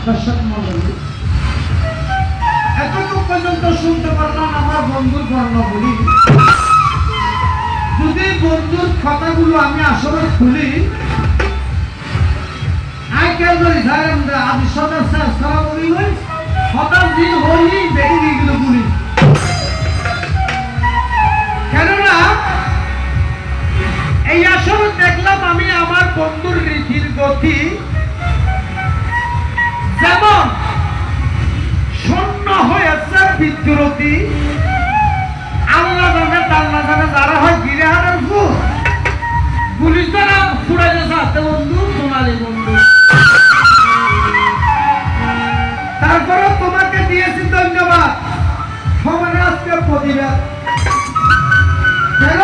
দর্শক মন্ডলী, এতটুকু পর্যন্ত শুনতে পারলাম আমার বন্ধুর বর্ণগুলি। যদি বন্ধুর কথাগুলো আমি আসলে খুলি, আজকাল যদি ধরেন আমি সদস্য বলি হই হঠাৎ দিন হইনি বেরিয়ে দিয়েছিল গুলি। কেননা এই আসলে দেখলাম আমি আমার বন্ধুর রীতির গতি যেমন শূন্য হয়েছে বিদ্যুরতি, আল্লাহ জানে আল্লাহ জানে যারা হয় গিরেহারের ভূত গুলি তারা ফুড়ে গেছে হাতে বন্ধু, সোনালী বন্ধু। তারপরে তোমাকে দিয়েছি ধন্যবাদ, সমানে আজকে প্রতিবাদ। কেন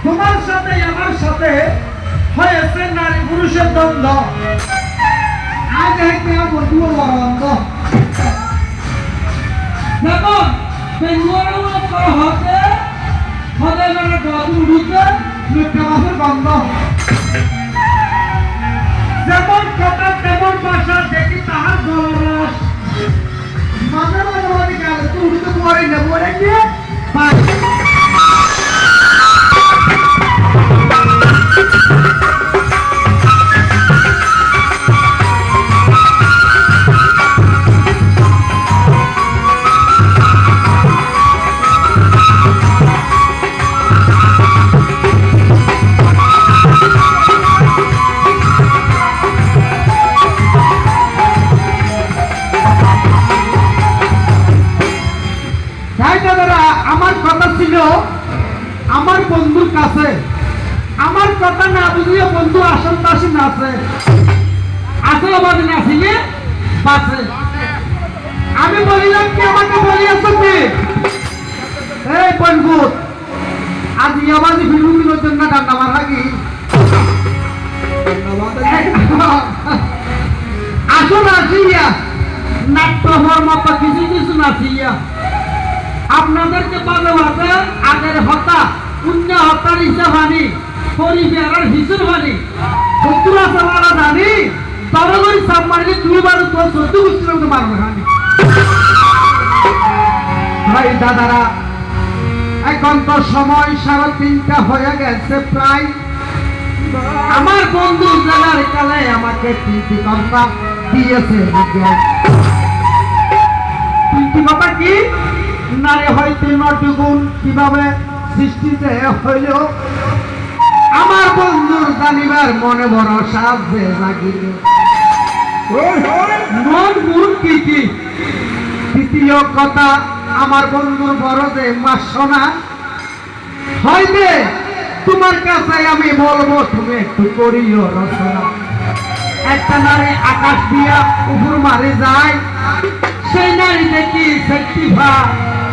তোমার সাথে আমার সাথে হয়েছে নারী পুরুষের দ্বন্দ্ব। আজ একটা বন্ধুও বড় অন্ধ যেমন হতে হতে মানে উঠুতে মিথ্যা মাসের বন্ধ। যেমন কথা তেমন ভাষা দেখি তাহার জলরস মাঝে মাঝে মাঝে গেলে তো উঠতে পরে নেব গিয়ে আমার বন্ধুর কাছে আমার কথা না বুঝিয়ে বন্ধু আসল তাসি নাচে, আসল বাদে নাচিয়ে বাঁচে। আমি বলিলাম কি আমাকে বলিয়াছ কি এই বন্ধু আজ ইয়াবাজি ফিল্মের জন্য ডান্ডা মারা কি আসল নাচিয়া নাট্য হওয়ার মতো কিছু কিছু নাচিয়া আপনাদেরকে বাজে বাজে আগের হতা পুণ্য হতার হিসাব আনি পরিবেয়ার হিসেব আনি শত্রুরা চালারা জানি তবে ওই সাপ মারিলে দুইবার তোর সত্যি বুঝছিলাম তো মারবে খানি। ভাই দাদারা, এখন তো সময় 3:30 হয়ে গেছে প্রায়। আমার বন্ধু জানার কালে আমাকে 3টি কথা দিয়েছে। 3টি কথা কি? নারী হইতে 9টি গুণ কিভাবে সৃষ্টিতে হইল আমার বন্ধুর জানিবার মনে বড় সাহায্যে লাগিল। 9 গুণ কি কি? দ্বিতীয় কথা, আমার বন্ধুর বড় যে মাসনা হইবে তোমার কাছে আমি বলবো তুমি একটু করিও রচনা। একটা নারী আকাশ দিয়া উপর মারে যায়, সেই নারী দেখি শক্তি ভা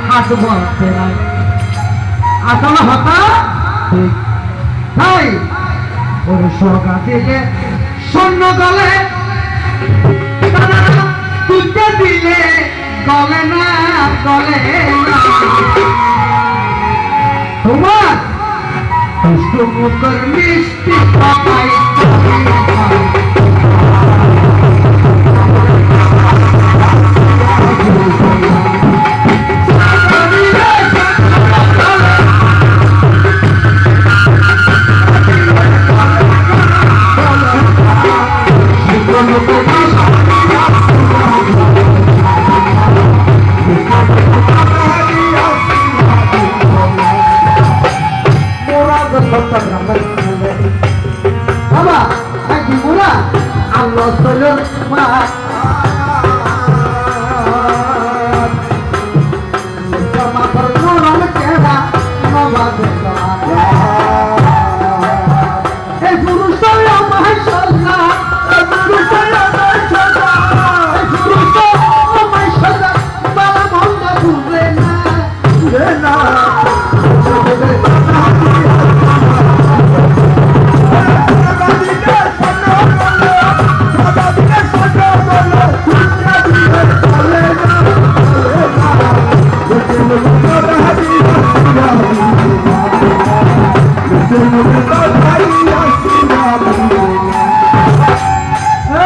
হাত বলতে নাই আসলে হতা ঠিক তাই ওর সগা থেকে শূন্য গলে তুলতে দিলে গলে না গলে না। তোমার দুষ্ট মুখের মিষ্টি কথাই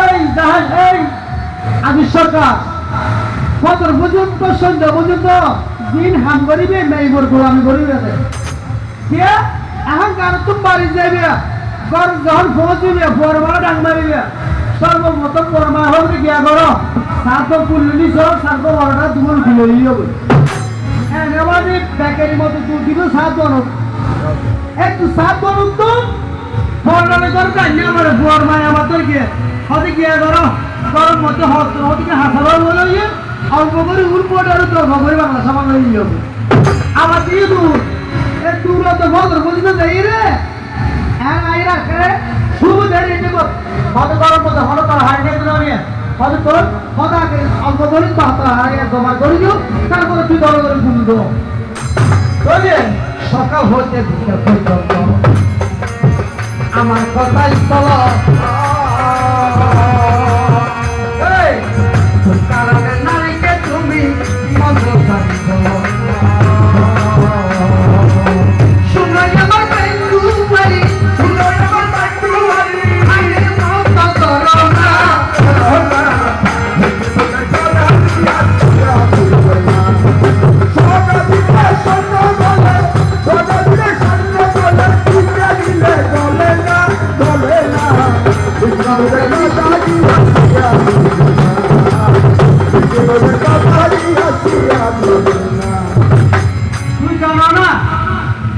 এই জাহাজ এই আমি সরকার কত পর্যন্ত সন্ধ্যা পর্যন্ত দিন হাম করিবে নাই মোর গোলামি করিবে কে এখন কার তুমি বাড়ি যাইবে ঘর যখন পৌঁছিবে পরমা ডাং মারিবে সর্বপ্রথম পরমা হবে গিয়া করো সাত পুল্লি সব সাত বড়টা দুপুর খুলে দিয়ে হ্যাঁ নেবাদি প্যাকেটের মতো তুল দিব সাত বড় একটু সাত বড় তো ফলনে দরকার নেই আমার বুয়ার মায় আমার তোর গিয়ে হতে গিয়া করো গরম মধ্যে হতে হাসাবার বলে ইয়ে অল্প করে উল্পট আর তোর খবরে বাংলা সামান হয়ে যাবে আমার দিয়ে দূর এ দূর তো ভদ্র বলিতে যাই রে হ্যাঁ আই রাখে শুভ ধরে দেব হতে গরম মধ্যে হলো তার হাই নেই না নিয়ে হতে তোর হতে আগে অল্প করে তো হাতে হাই জমা করে দিও তারপরে তুই দর করে ঘুম দো বুঝলে সকাল হতে আমার কথাই চলো কারণে নারীকে তুমি মন্ত্র জানি বলো শুনো আমার বন্ধু বাড়ি শুনো আমার বন্ধু বাড়ি আইনে মত করো না তুই জানো না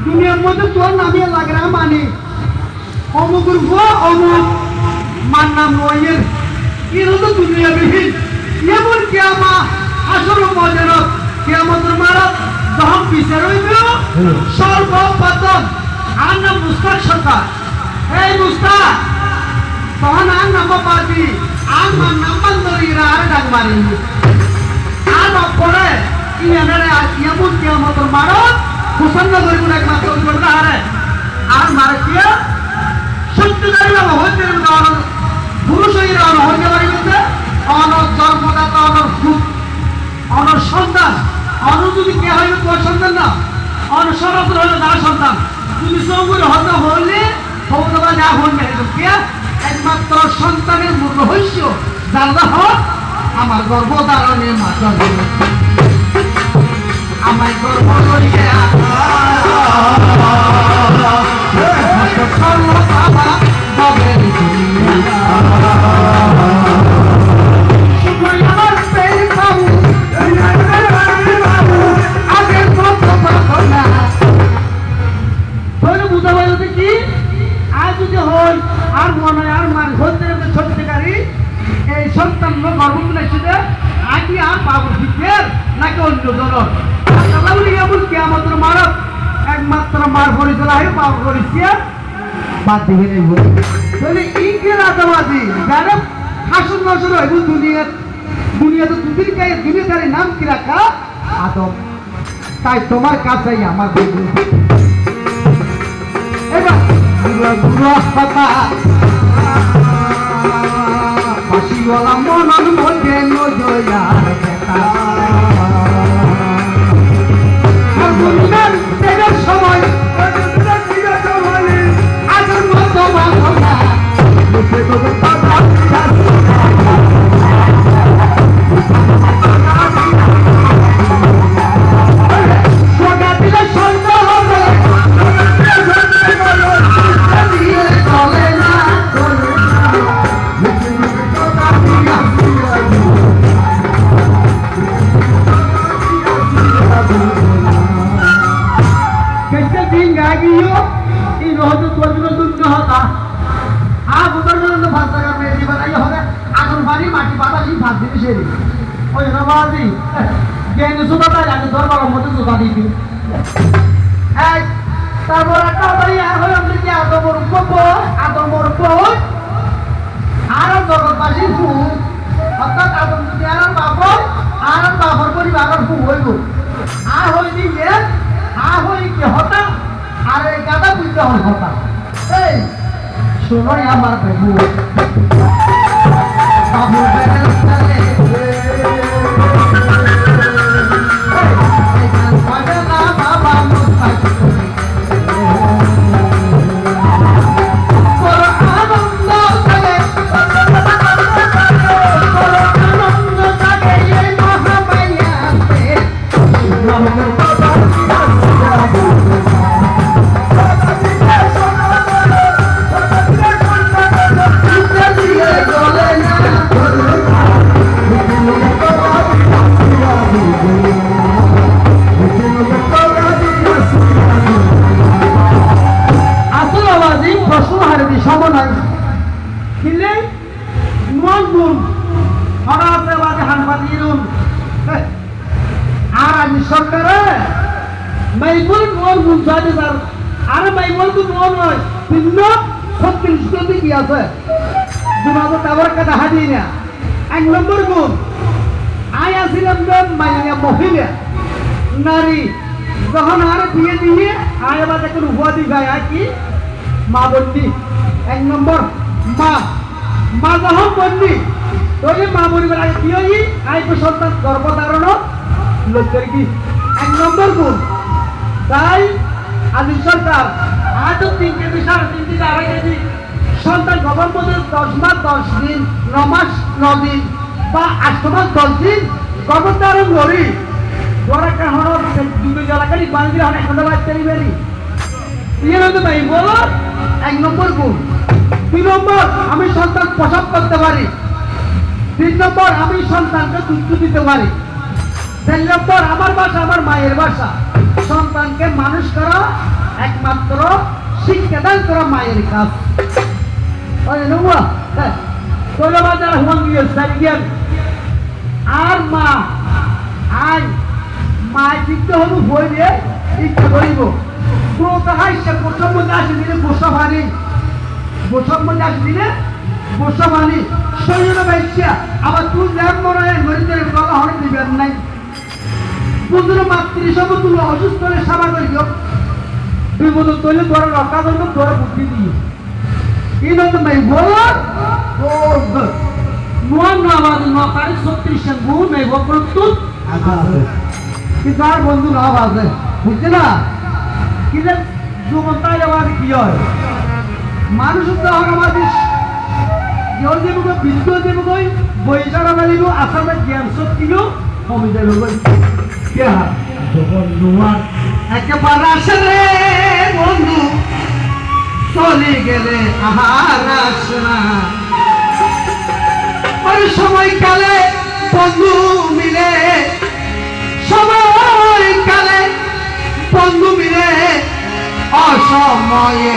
দুনিয়ার মধ্যে তোর নামে লাগরা মানে অমুকের গো অমুক মান নাম নয়ের এরও তো দুনিয়া বিহীন এমন কেমা আসল মজেরত কেমতের মারত যখন বিচার হইব সর্বপ্রথম আর নাম মুস্তাক সরকার এই মুস্তাক তখন আর নাম পাবি আর নাম বান্ধবীরা আর ডাক মারি আর পরে ইয়ানারে ইয়ামুন কিয়ামতের মারত প্রসন্ন করিব না একমাত্র করতে হারে আর মারে কি সত্যিকারী বাবা হইতে না পুরুষ হইরা হইতে পারিবে অনর জন্মদাতা অনর ফুট অনর সন্তান অনর যদি কে হইবে তোর সন্তান না অনর সরাসরি হইলে তার সন্তান তুমি সঙ্গুরে হতে হইলে ভগবান যা হইবে কে একমাত্র সন্তানের মূল রহস্য জানলা হোক আমার গর্ভধারণে মাত্র আমায় গর্ব করিয়া বাবা ববের আমার পেট বাবু আগের মতো না বুঝা পাইল কি আর যদি হয় আর মনে হয় আর মার হতে সত্যিকারী এই সন্তান গর্ভ তুলেছে আগে আর বাবু শিখের নাকি অন্য জনক কেমন মারত একমাত্র মার পরিচয় বাবু পরিচিয়া বাদ দিয়ে নেই তাহলে ইংরেজ আদাবাদী যারা শাসন নজর হইব দুনিয়াতে দুনিয়াকারী নাম কি রাখা আদম তাই তোমার কাছেই আমার বন্ধু এবার কথা বাসিওয়ালা মনন মধ্যে নজয়ার বেতা সময় আগের মতো বাংলা মাটি বাতাসি ভাত দিবি সেরি ওই বাবাজি জ্ঞানী জোতা তাই লাগে দরবার মধ্যে জোতা দিবি তারপর একটা বাড়ি আর হলাম কি আদমর পর আর জগৎবাসীর ফুল অর্থাৎ আদম যদি আর বাপর পরিবারের ফুল হইব আর হইনি যে আর হই কি হতা আর এই গাদা বুঝতে হয় হতা এই শোনোই আমার বাবু বাবু বেড়াল চলে মাইবল নোর বুঝাতে স্যার আরে মাইবল তো নোর নয় ভিন্ন 36 টি কি আছে দুমাগো টাওয়ার কথা হাদি না এক নম্বর গুণ আই আসিলাম মাইয়া মহিলা নারী যখন আর বিয়ে দিয়ে আয় আবার দেখুন উপাধি গায় আর কি মা বন্দি এক নম্বর মা মা যখন বন্দি তবে মা পরিবার আগে কি হই আইকো সন্তান গর্ভধারণ লক্ষ্য কি এক নম্বর গুণ তাই আদি সরকার আজ 3 কেজি 3.5 কেজি 2.5 কেজি সন্তান গর্ভের মধ্যে 10 মাস 10 দিন 9 মাস 9 দিন বা 8 মাস 10 দিন গর্ভধারণ করি বড় একটা হলো দুটো জলাকারী বান্ধি হন এখন বাচ্চা নিবেনি ইয়ে হতে ভাই বলো এক নম্বর গুণ 2 নম্বর আমি সন্তান প্রসব করতে পারি 3 নম্বর আমি সন্তানকে দুধ দিতে পারি 4 নম্বর আমার বাসা আমার মায়ের বাসা সন্তানকে মানুষ করা একমাত্র শিক্ষাদান করা মায়ের কাজ ওই নেওয়া হ্যাঁ তোলা বাজার হুম গিয়ে আর মা আই মা চিত্ত হলু বই দিয়ে ইচ্ছা করিব পুরোটা হাইসে প্রথম মধ্যে আসে দিলে বসা ভানি বসার মধ্যে আসে দিলে বসা ভানি শরীর বাইসা আবার তুই ল্যাব মনে হয় মরিতে গলা হরে দিবেন নাই বুঝলো মাতৃ সব তুলো অসুস্থ হলে সেবা করিও বিপদ তৈলে তোরা রক্ষা করবো তোরা বুদ্ধি দিও কি নয় ভাই বল নোয়া নোয়াবাদ নোয়া তারিখ 36 গুণ এই বক্রতুল কিন্তু আর বন্ধু না বাজে বুঝছে না কি যে যুবতাই আবার কি হয় মানুষ তো আমাদের কেউ দেব বিদ্য দেব কই বৈশারা মালিব আসামে জ্ঞান সব কিলো কমে যাবে কই কে যখন নোয়ার একেবারে আসে রে বন্ধু চলে গেলে আহার আসে না ওই সময়কালে বন্ধু মিলে সময়কালে বন্ধু মিলে অসময়ে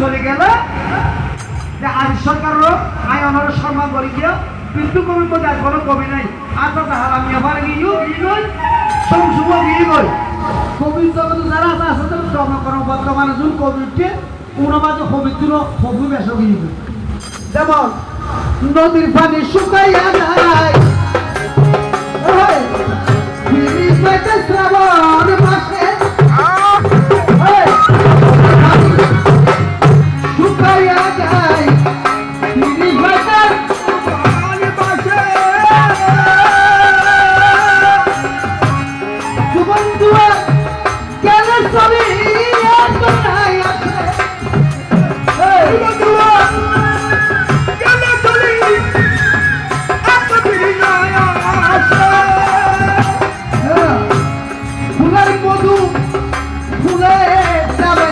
চলে গেলে যে আজ সরকারও আই অনার সম্মান করে গিয়া কিন্তু কবি মধ্যে আর কোনো কবি নাই আর তো হারামি আবার গিয়েও গিয়ে সমসুম গিয়ে গই কবি জগৎ যারা আছে আসলে জনকর্ম বর্তমানে যোন কবিকে কোনো মাঝে কবিত্র কবি বেশ গিয়ে যেমন নদীর পানি শুকাইয়া যায় শ্রাবণ মাসে শুকাইয়া যায় বন্ধুয়া কেন সবই ফুলের মধু ফুলে যাবে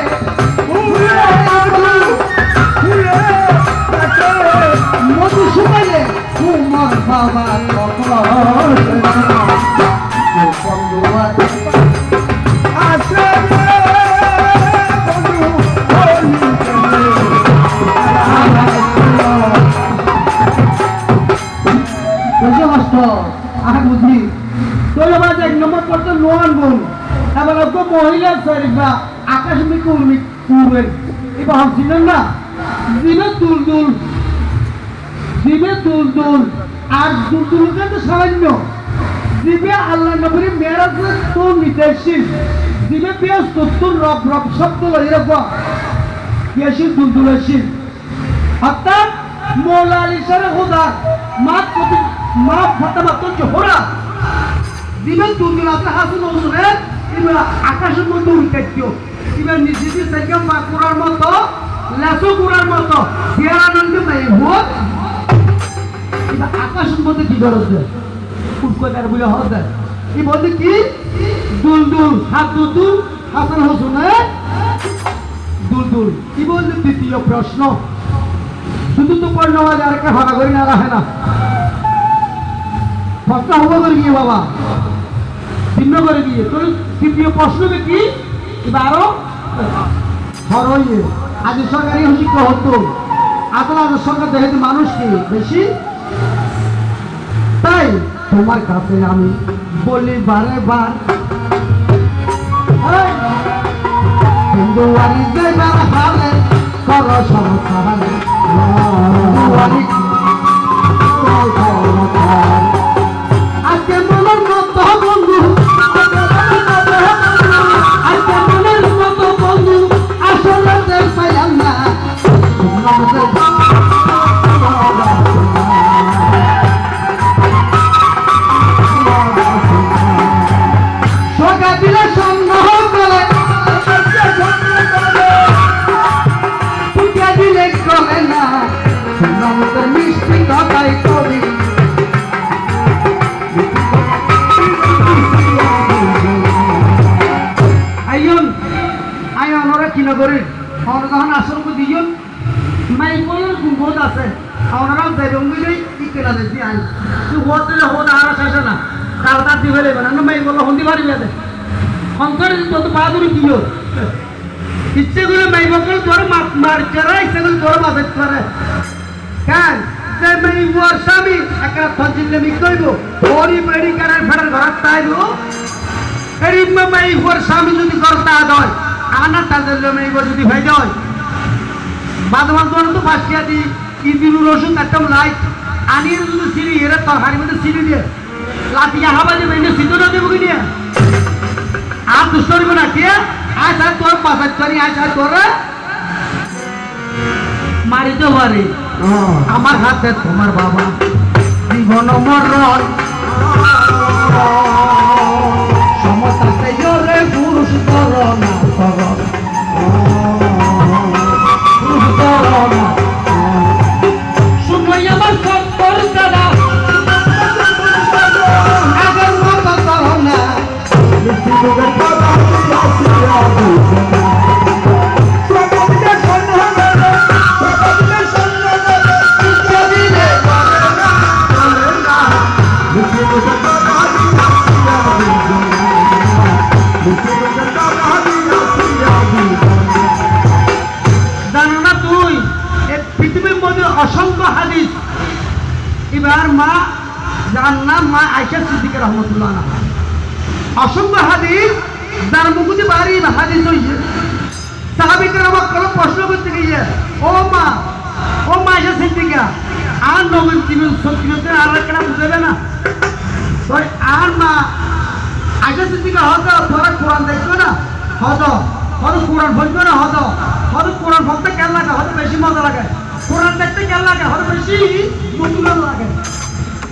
মধু শুকাইলে তোমার বাবা বুঝি তোলে বাজ এক নম্বর করতে নোয়ান বোন এবার তো মহিলা শরীফা আকাশমী কুর্মি কুরবেন এবার ভাবছিলেন না দিনে দুল দুল দিবে দুল দুল আর দুল দুলকে তো সামান্য দিবে আল্লাহ নবীর মেরাজ তো নিতেশিন দিবে পেঁয়াজ তোর রব রব শব্দ এরকম পেঁয়াশিন দুল দুলেশিন অর্থাৎ মৌলা আলী সারে খোদা মাত প্রতি মা ফাতেমা তো জোহরা দিবেন দুলদুল আছে হাসুন ওজনের এবার আকাশের মধ্যে উল্টে দিও এবার নিজে থেকে মা কোরআন মতো লেসু কুড়ার মতো চেয়ারানন্দ নাই ভূত এটা আকাশের মধ্যে কি করছে উৎকোটার বলে হতে কি বলতে কি দুলদুল হাত দুলদুল হাসান হোসেন দুলদুল কি বলতে দ্বিতীয় প্রশ্ন শুধু তো পড়লো আর একটা ভাড়া করি না রাখে না প্রশ্ন হবো করে গিয়ে বাবা ভিন্ন করে গিয়ে তোর তৃতীয় প্রশ্নকে কি এবারও হরইয়ে আজ সরকারি শিক্ষা হতো আদালত সরকার দেখে মানুষ কি বেশি তাই তোমার কাছে আমি বলি বারে বার হিন্দু বাড়ি যাইবার হালে কর সংসার আজকে মনের মতো বন্ধু আজকে মনের মতো বন্ধু আসলে পাইলাম না সগা দিলে স্বর্ণ বলে পুজা দিলে চলে না মিষ্টি কথাই কবি আইয়ন আইয়ন ওরা কি নগরী ওরা যখন আসরকে দিয়ন মাই বলের গুণবোধ আছে ওনারাও যাইবে উঙ্গিলেই কি কেনা দেখি আই তুই হোদ দিলে হোদ আর শেষে না তার তার দি ফেলে না মাই বললো হন্দি পারবি আদে অন্তরে যত বাহাদুরি দিও ইচ্ছে করে মাই বকল তোর মার করা ইচ্ছে করে তোর বাজেট করে কেন যে মাই ওর স্বামী একটা থজিলে মি কইব ওরি বেড়ি কারার ফেরার ঘর তাইব এরি মাই ওর স্বামী যদি করতা দয় আনা তাদের মাই যদি ভাই দয় বাদমান তো ফাঁসিয়া দি ইন্দিনু রসুন একটা লাইট আনিয়ে যদি সিঁড়ি এরা তরকারির মধ্যে সিঁড়ি দিয়ে লাঠিয়া হাবা যে মেনে সিদ্ধ না দেবো কি নিয়ে আর দুষ্ট করিব না কে আজ আর তোর পাশার করি আজ আর তোর মারিতে পারে আমার হাতে তোমার বাবা জীবন মরণ সমতাতে জোরে পুরুষ করোনা করণ পুরুষ করোনা শুনই আমার সত্তর দাদা আগের মতো করোনা জানো না তুই পৃথিবীর মধ্যে অসংখ্য হাদিস এবার মা যার নাম মা আয়েশা সিদ্দিকা রহমতুল্লাহ আলাইহা অসংখ্য হাদিস যার মুখে বাড়ি হাদিস হইছে সাহাবীরা আমাকে কোনো প্রশ্ন করতে গিয়ে ও মা আয়েশা সিদ্দিকা আর নবীন তিনি সত্যিতে আর একটা বুঝাবে না তো আর মা আয়েশা সিদ্দিকা হতো তোরা কোরআন দেখছো না হতো কোরআন বলছো না হতো কোরআন বলতে কেন লাগে হয়তো বেশি মজা লাগে কোরআন দেখতে কেন লাগে হয়তো বেশি মধুর লাগে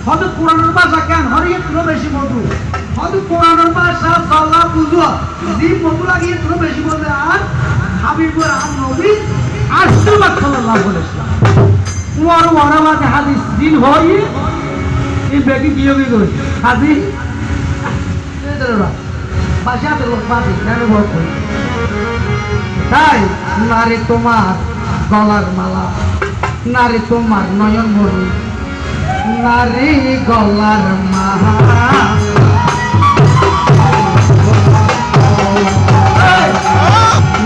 হয়তো কোরআনের ভাষা কেন হরে একটু বেশি মধু হয়তো কোরআনের ভাষা সাল্লাহ বুঝো যে মধু লাগে একটু বেশি বলতে আর হাবিবুর আর নবী আর সাল্লাল্লাহু আলাইহি ওয়াসাল্লাম ওর ওরামাতে হাদিস দিন হয় এই বেটি বিয়োগী করে হাদিস বাসাতে লোক পাবে কেন ভয় করি তাই নারী তোমার গলার মালা নারী তোমার নয়ন মণি নারী গলার মালা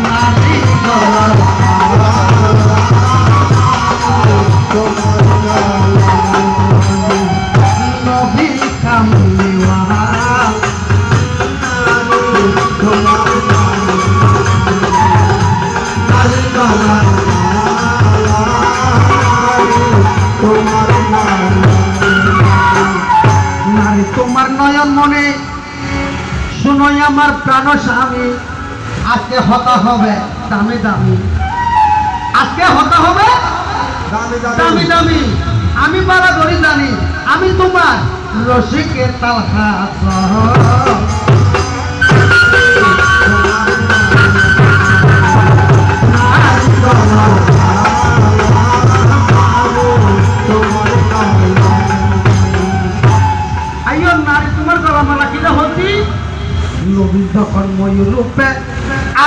নারী গলার নবী কামলিওয়া তোমার নয়ন মনে শুনোই আমার প্রাণ স্বামী আজকে হতা হবে দামি দামি আজকে হতা হবে দামি দামি আমি বারা ধরি জানি আমি তোমার রসিকের তালহা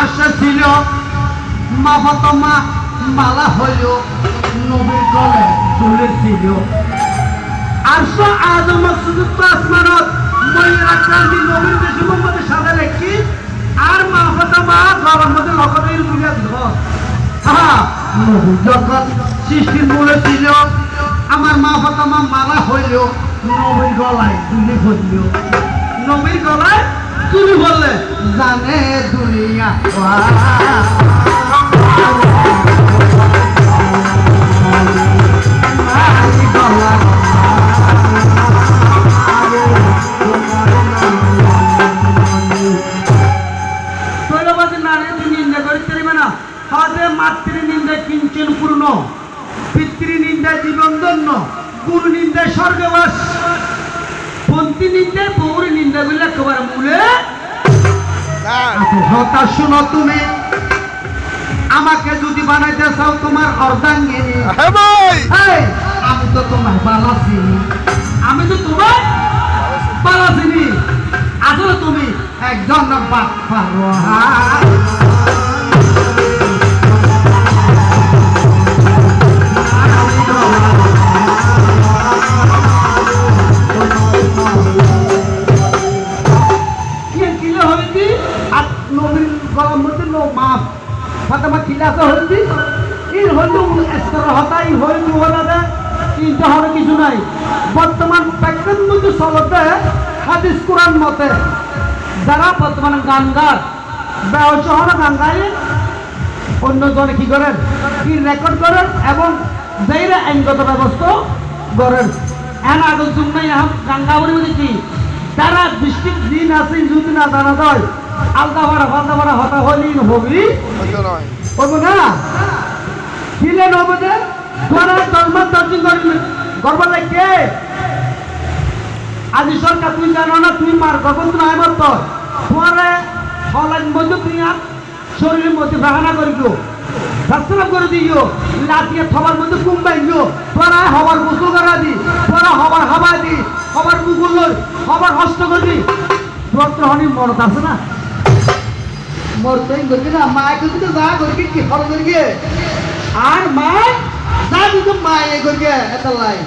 আর সে ছিল মা ফাতেমা মালা হইল নবীর গলে ঝুলেছিল আর সে আজম সুযুক্ত আসমানত মহিলা ক্রান্তি নবীর দেশে মোহাম্মদের সাথে রেখি আর মা ফাতেমা ঘরের মধ্যে লকতের দুনিয়া ঘর নবী যখন সৃষ্টির মূলে ছিল আমার মা ফাতেমা মালা হইল নবীর গলায় তুলি হইল নবীর গলায় তুলি বললে জানে দুনিয়া মাতৃ নিন্দা কিঞ্চন পূর্ণ পিতৃ নিন্দা জীবন ধন্য গুরু নিন্দা স্বর্গবাস পন্থী নিন্দা পৌর নিন্দা গুলো একেবারে মূলে কথা শুনো তুমি আমাকে যদি বানাইতে চাও তোমার অর্ধাঙ্গিনী আমি তো তোমার বালাসিনী আমি তো তোমার বালাসিনী আসলে তুমি একজন বাটপার ফাতেমা কিলাসে হইতি এই হইল স্তর হতাই হইল হলাদে চিন্তা হবে কিছু নাই বর্তমান প্রেক্ষিত মধ্যে চলতে হাদিস কোরআন মতে যারা বর্তমান গান গার ব্যবসা হলো গান গাইলে অন্যজনে কি করেন কি রেকর্ড করেন এবং যাইরা আইনগত ব্যবস্থা করেন এন আগের জন্য গান গাবরি বলেছি যারা ডিস্ট্রিক্ট দিন আছে যদি না জানা যায় আলদা ভাড়া হতা হইলেই হবি হবো না কিলে নবো যে তোরা দলমার দর্শন করবি গর্ব লাগে আজি সরকার তুই জানো না তুই মার গর্ব তো নাই মত তোমারে হলাইন মধ্যে তুই শরীরের মধ্যে বাহানা করি গো শাস্ত্র করে দিও লাঠিয়ে থবার মধ্যে কুম্বাই গো তোরা হবার গোসল করা দি তোরা হবার হাবা দি হবার মুগুল হবার হস্ত করবি তোর তো হনি মরত আছে না মরতেই করবি না মায় কিন্তু যা করবি কি ফল করবি আর মায় যা কিন্তু মায়ে করবি এত লাই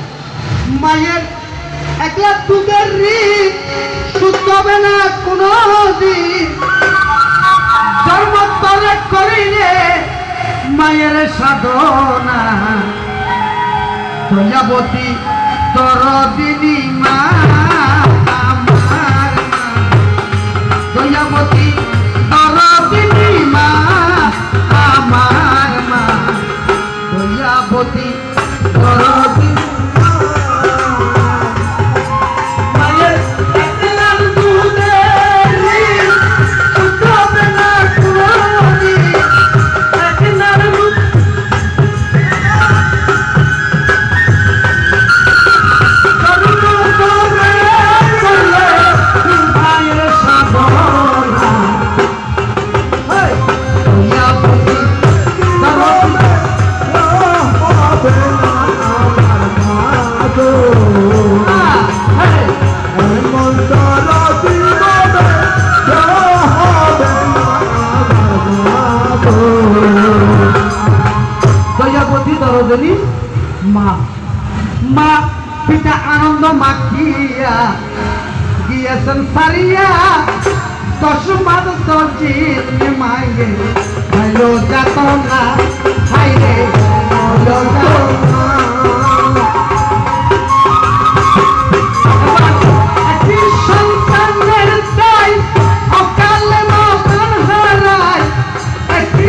মায়ের একলা দুধের ঋণ শুদ্ধ হবে না কোনো দিন জন্ম তলে করিলে মায়ের সাধনা দয়াবতী তরদিনী মা আমার দয়াবতী তরদিনী মা আমার মা দয়াবতী তরদিনী মা মা পিতা আনন্দ মাখিয়া গিয়েছেন সারিয়া দশ মাস দর্জিত মাইয়ে ভালো যাত না হাইরে সন্তানের তাই অকালে মতন হারায় একটি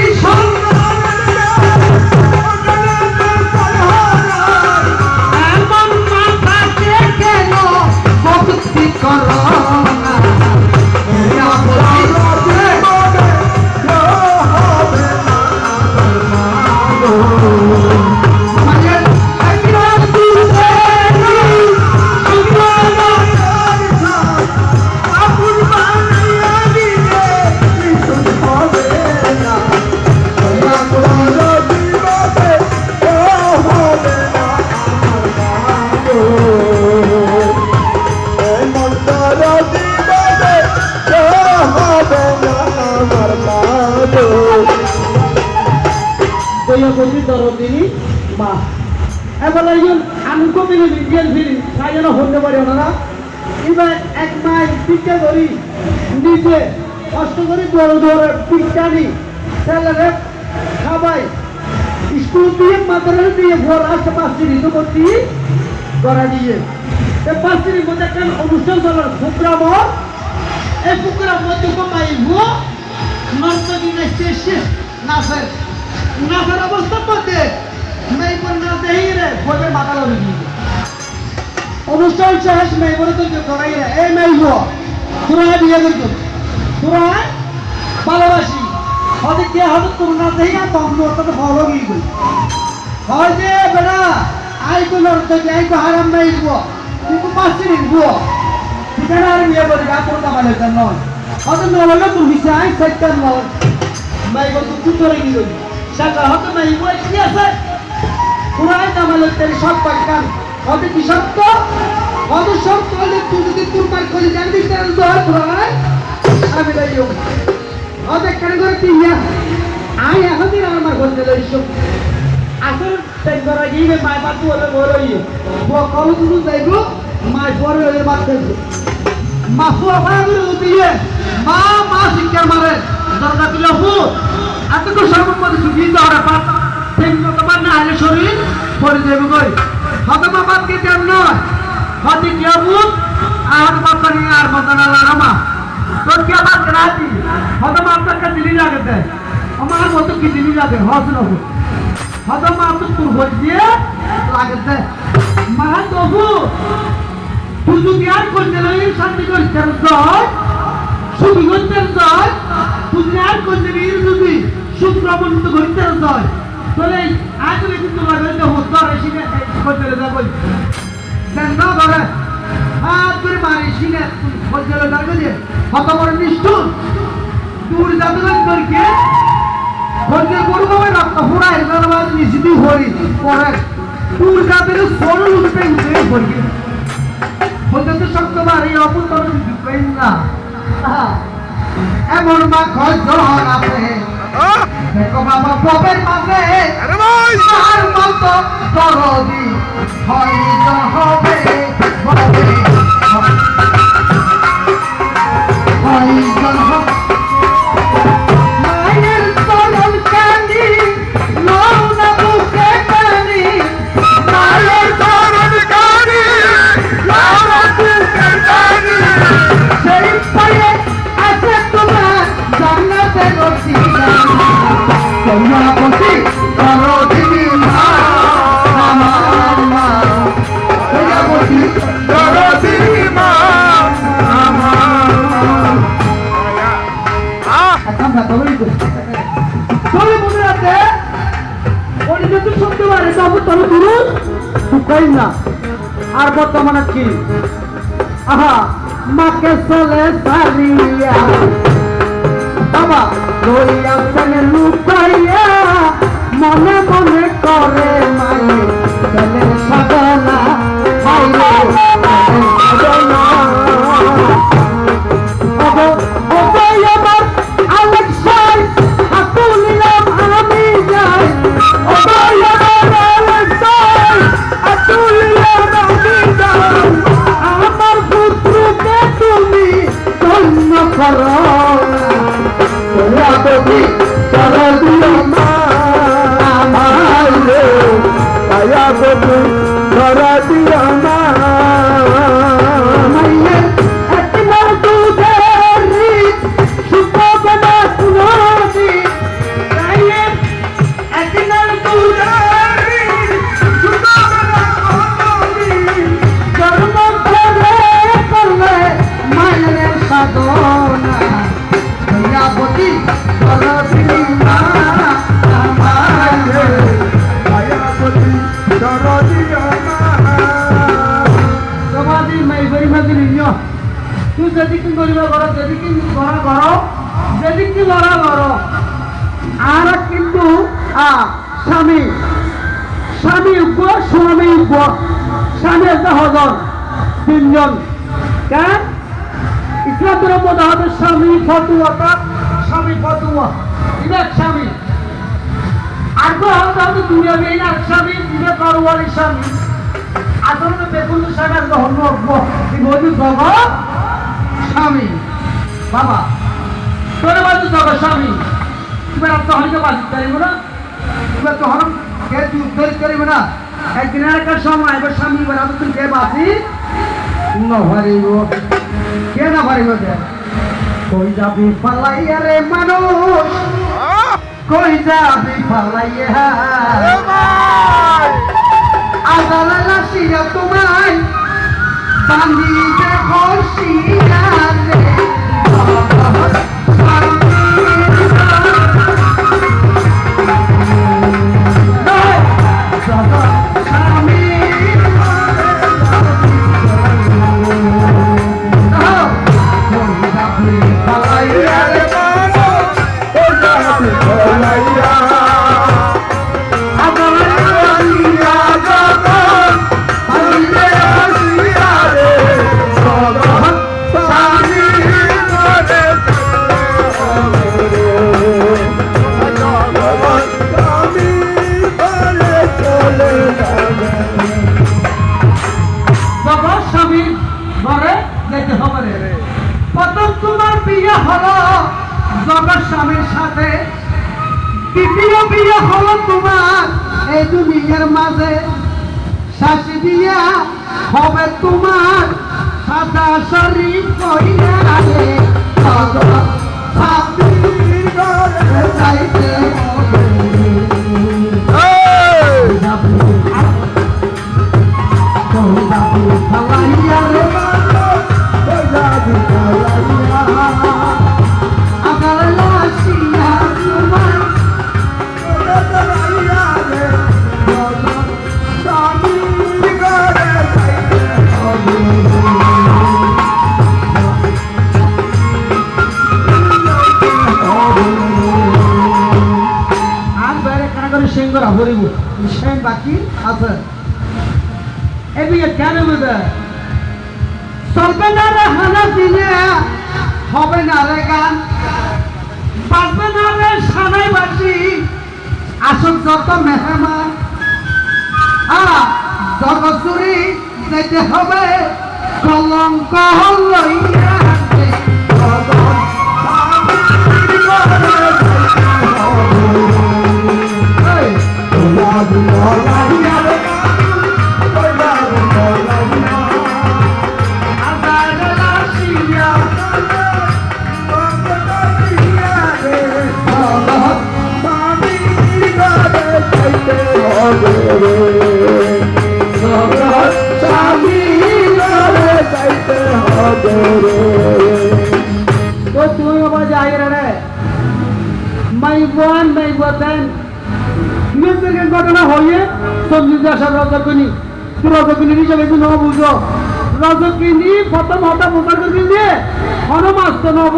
এবার একজন আনন্দ ফিলিম ইন্ডিয়ান ফিলিম তাই যেন হতে পারে ওনারা এবার এক মাই পিঠা করি নিজে কষ্ট করি দৌড় দৌড়ে পিঠানি ছেলেরে খাবাই স্কুল দিয়ে মাদ্রাসা দিয়ে ঘর আসতে পারছি ঋতু করছি করা দিয়ে এই পাঁচটির মধ্যে একটা অনুষ্ঠান চলার প্রোগ্রাম এই প্রোগ্রাম মধ্যে কমাইব নর্তকী শেষ নাচের নাচের অবস্থার মধ্যে মেয়েপর না দেই রে ভোটের মাথা লড়ে দিয়ে অনুষ্ঠান শেষ মেয়েপরে তো করাই রে এই মেয়েব তোরা বিয়ে করতো তোরা ভালোবাসি হয়তো কে হয়তো তোর না দেই আর তখন তোর ভালো গিয়ে গই হয় যে বেটা আই কো নর্তকী আই কো হারাম মেয়েব কিন্তু পাঁচটি নিব ঠিকানা আর বিয়ে করবি আর তোর কামালে নয় হয়তো নলে তোর হিসে আই সেক্টর নয় মেয়েব তো তুই তোরে গিয়ে গই শাখা হয়তো মেয়েব কি আছে পুরাই কামালে তেরি সব পাইকান হয়তো কি সত্য হয়তো সত্য হলে তুই যদি তোর পাই করে জানবি তাহলে তো হয় পুরাই আমি যাইও হয়তো কেন করে তুই আই এখন দিন আমার ঘর দিল এইসব আসল তাই করা গিয়ে মায় পাতু হলে বড়ই কল শুধু যাইবো মায় পরে হলে বাদ দেবো মাফু আবার দিয়ে মা মা শিক্ষার মারে দরজা দিল হু এত তো সর্বপতি ছুটি দেওয়ার পাতা ঠিক মতো না হলে শরীর পরে যাবে কই হয়তো বাবাকে দেন নয় হয়তো কি হবু আর বাবা নিয়ে আর মতন আল্লাহ তোর কি আবার রাজি হয়তো আপনাকে দিলি লাগে দেয় আমার মতো কি দিলি লাগে হস নবু হয়তো মা তো তোর ভোট দিয়ে লাগে দেয় মা তবু তুই যদি আর করতে লাগে শান্তি করতে যায় শুধু করতে যায় তুই আর করতে যদি সুপ্রবণিত করতে যায় তাহলে আজ কিন্তু লাগাইতে হতো আর এসে করতে যাবো না ধরে হাত করে মারি সিনে করতে লাগবে যে হত বড় নিষ্ঠুর দূর যাবে তোর কে করতে করবো রক্ত ফুরাই জানবাজ নিশ্চিত হরি পরে দূর যাবে সরল উঠতে উঠে হরি হতে তো শক্ত বাড়ি অপুতর ঢুকাই না এমন মা খোঁজ আছে দেখো বাবা পপের মাঝে আর মতো দরদি হইজন হবে হইজন হবে মায়ের চরণ কান্দি লও না বুকে কান্দি মায়ের চরণ কান্দি লও না বুকে কান্দি সেই পায়ে আছে তোমার জান্নাতের রসিদা প্রজাপতি দরদিনী মা আমার মা প্রজাপতি দরদিনী মা আমার মা মনে আছে ওই যে তুই শুনতে পারে তবে তবে পুরুষ কই না আর বর্তমানে কি আহা মাকে চলে সারিয়া বাবা রইয়া ছেলে লুকাইয়া মনে মনে করে মায়ে ছেলের সাধনা খাইলে সাধনা তুই যেদিকে করিবা করো যেদিকে করা করো যেদিকে লড়া লড়ো আর কিন্তু স্বামী স্বামী উগ্র স্বামী উগ্র স্বামী একটা হজন তিনজন কেন ইসলাম ধর্ম মধ্যে হবে স্বামী ফতুয়া স্বামী ফতুয়া বিবেক স্বামী আর তো হয়তো তুমি আমি না স্বামী তুমি করওয়ালি স্বামী আসলে বেকুল সাহেব ধর্ম কি বলি জগৎ স্বামী বাবা তোর বাজু জগৎ স্বামী তুমি আর তো হরিকে বাজি করিব না তুমি তো হরম কে তুই উদ্ধার করিব না একদিন একটা সময় এবার স্বামী এবার আমি তুমি কে বাজি না ভারিব কে না ভারিব কই যাবি পালাইয়া রে মানুষ কই যাবি পালাইয়া আদালা লাসিয়া তোমায় বান্দিতে খসিয়া রে প্রথম তোমার বিয়ে হলো জগৎ স্বামীর সাথে দ্বিতীয় বিয়ে হলো তোমার এই দুনিয়ার মাঝে শাশি বিয়া হবে তোমার সাদা শরীফ কইরা রে জগৎ স্বামীর ঘরে যাইতে হবে ফালাইয়া রে বাকি আছে কেন চলবে না রে হানা দিনে হবে না রে গান বাজবে না রে সানাই বাজি আসল যত মেহমান জগৎসুরি যেতে হবে কলঙ্ক লইয়া ঘটনা হয়ে সঞ্জিত আসার রজকিনী রজকিনী হিসেবে ন বুঝো রজকিনী প্রথম হঠাৎ মোটার করে দিয়ে হনমাস্ত নব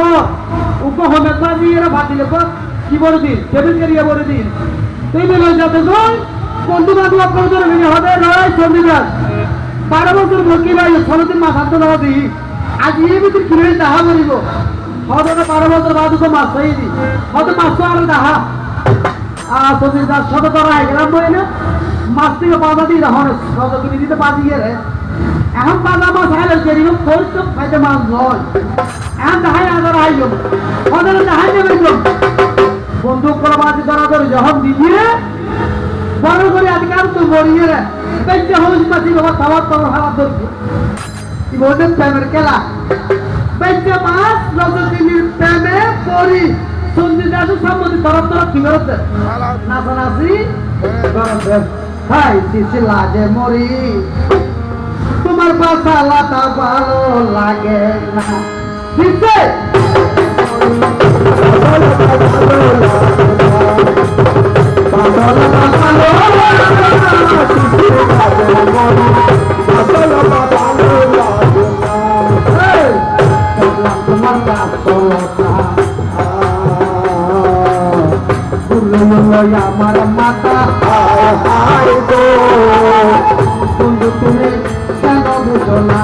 উপহনে দিয়ে ভাতিলে কি বলে দিন টেবিল কেরিয়া বলে দিন তুই বলে যাতে বন্ধু বান্ধব করে ভেঙে হবে নয় সঞ্জিত 12 বছর ভর্তি ভাই 16 দিন মাস হাত দেওয়া দিই আজ এই ভিতরে কিনে দেখা করিব হয়তো 12 বছর বাদ মাস হয়ে দি হয়তো মাস তো আরো দেখা তোদের যার সাথে তোরা গেলাম বই না মাছ থেকে বাধা দিয়ে এখন রজকিনী দিতে বাদি গেলে এখন বাধা মাছ হাইলে কেরিব পরিশ্রম খাইতে মাছ নয় এখন দেখাই আদার আইল ওদের দেখাই নেবে বন্দুক করে বাজি ধরা ধরে যখন দিয়ে বড় করে আজকে আর তুই বড়িয়ে রে বেঁচে হইস মাছি বাবা খাবার তোমার খাবার ধরবো কি বলছেন প্রেমের খেলা বেঁচে মাছ রজকিনীর প্রেমে পড়ি সঞ্জিত আসু সম্মতি তরফ তরফ কি করতে নাচানাচি করতে হাই দিছি লাজে মরি তোমার বাসা লাতা ভালো লাগে না দিছে আমার মাতা হায় গো বন্ধু তুমি কেন বুঝো না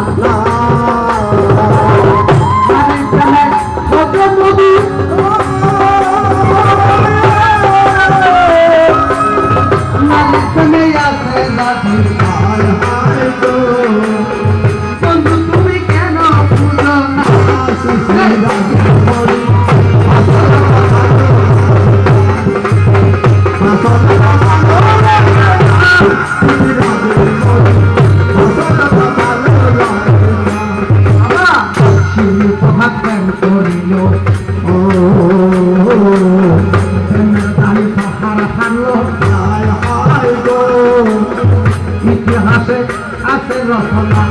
রচনা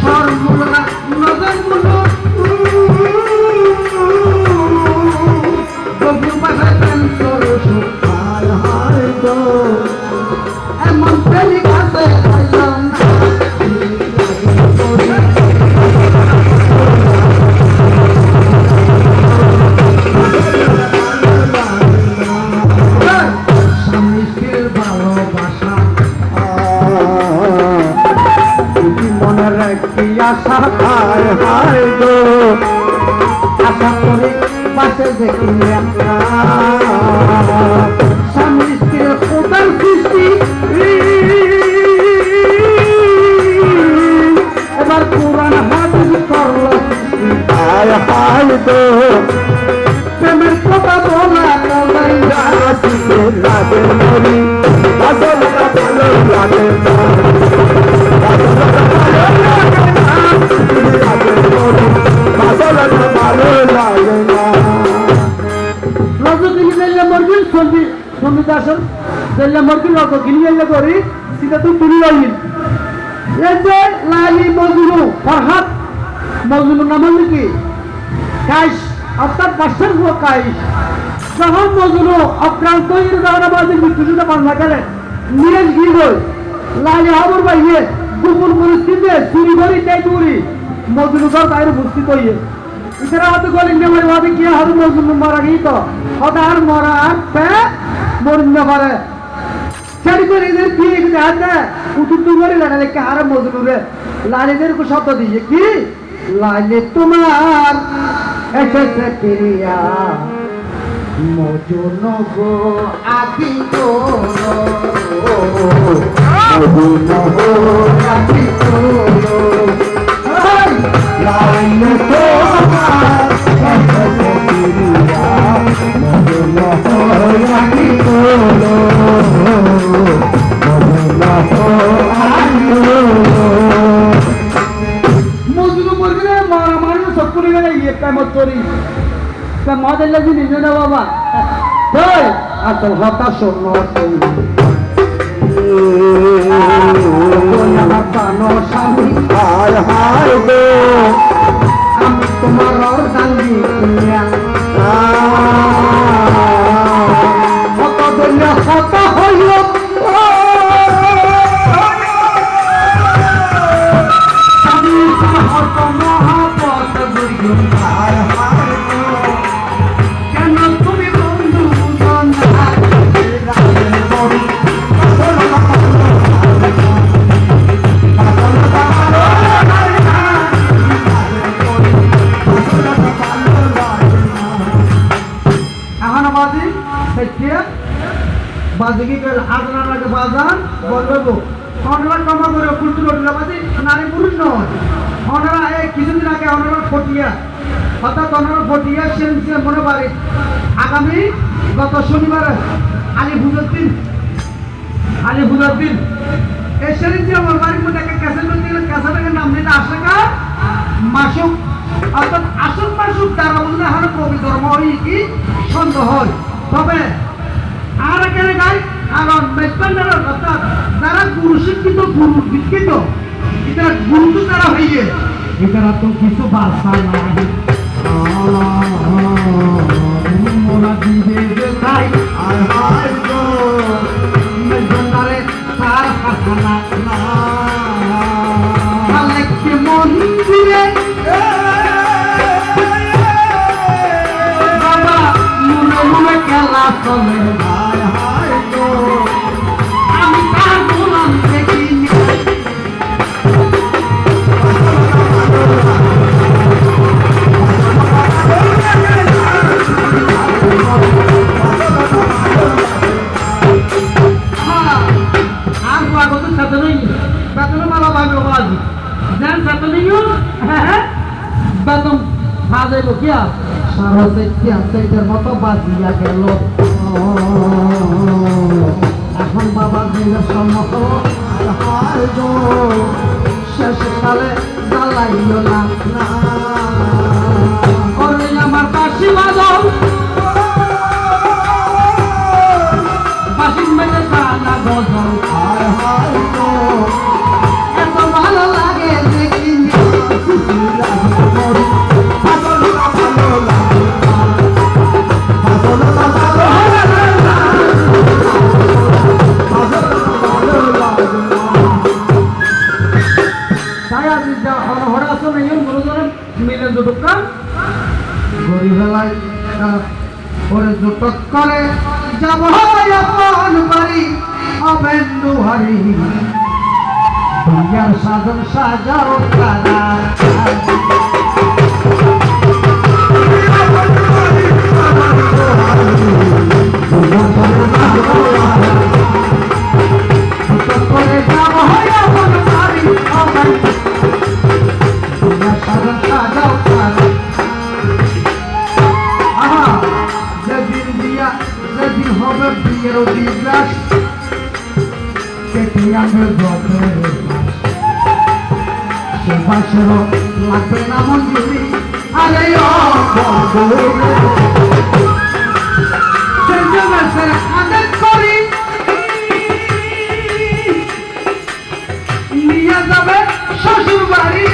সর্বমূলা নজরগুলো গভীর ভাষায় প্রেম করে সুখার হয় গো এমন প্রেমিক আছে পাইলাম না স্বামী স্ত্রীর ভালোবাসা মনের একটি আশা হায় হায় গো আশা করে পাশে দেখি একটা স্বামী স্ত্রীর প্রধান সৃষ্টি এবার পুরাণ হাদিস করলো হায় হায় গো প্রেমের কথা বলা বলাই লাগে মরি আসলটা ভালো লাগে সন্নিদাসন দেল্লা মর্গিন লগ গিলিয়ে করি সিধা তুই তুলি লাইন এই যে লাইলি মজনু ফরহাদ মজনু নাম কি কাইস অর্থাৎ বাসার হলো কাইস যখন মজনু অক্রান্ত হয়ে দাঁড়াবাজে মৃত্যুটা পান্না গেলেন নিরেশ গিল লাইলি খবর পাইয়ে গোপন পরিস্থিতিতে চুরি করি তাই চুরি মজনু ঘর বাইরে উপস্থিত হইয়ে ইতারা হয়তো গলি নেওয়ার ভাবে কি হবে মজনু মারা গিয়ে তো হঠাৎ মরা পে মরিন্দ পারে চারি করে এদের কি হাতে উঠুর করে লাগালে কে হারে মজনুরে লালিদের শব্দ দিয়ে কি লাইলে তোমার এসেছে প্রিয়া মজুন গো আকি করো মজুন গো আকি করো লাইলে তোমার এসেছে প্রিয়া মজুন গো আকি করো মজনু মরগলে মারা মারি সব করে গেলে ইয়ে কামত করি তা মদের লাগি নিজে না বাবা তাই আসল হতাশ নতুন আমার প্রাণ স্বামী হায় হায় গো আমি তোমার দাঙ্গি কত দিন হত হইল কেন তুমি বন্ধু এখন বাজি বাজি কি আদনা লাগে বাজান বলবো অনরা কমা করে কুলতুল ওঠলা বাজি নারী পুরুষ নয় অনরা এই কিছুদিন আগে অনরা ফটিয়া অর্থাৎ অনরা ফটিয়া সেন্সে মনে পারে আগামী গত শনিবার আলী পুজোর দিন এই সেন্সে আমার বাড়ির মধ্যে একটা ক্যাসেট করতে গেলে ক্যাসেটের নাম নিতে আসে কা মাসুক অর্থাৎ আসল মাসুক তারা বললে এখন কবি ধর্ম কি সন্দেহ হয় তবে আর এখানে গাই কারণ মেজবান্ডার অর্থাৎ যারা গুরু শিক্ষিত গুরু বিক্ষিত এটা গুরু তো তারা হইয়ে এটা তো কিছু বাসা নাই মোরা দিবে যে তাই আর হাই গো মেজবান্ডারে তার হাসানা না আলেককে মন্দিরে বাবা মুনে মুনে খেলা চলে আমি তার গোলাম দেখিনি আর আগত সাথে নেই বেতন মালা ভাবে বাজি যার সাথে নেই বেতন ভাজাইব কিয়া সারতে এটার মতো বাজিয়া গেল এখন বাবা দিনের সম্মত শেষকালে জ্বালাইল না আমার বাসি বাদল বাসির মেয়ে গানা গজল হায় হায় বাড়ি দুনিয়ার সাজন সাজাও তারা যেদিন হবে বিয়ের অধিবাস কেটে আনবে জটের সে বাসেরও লাগবে না মঞ্জুরি আরে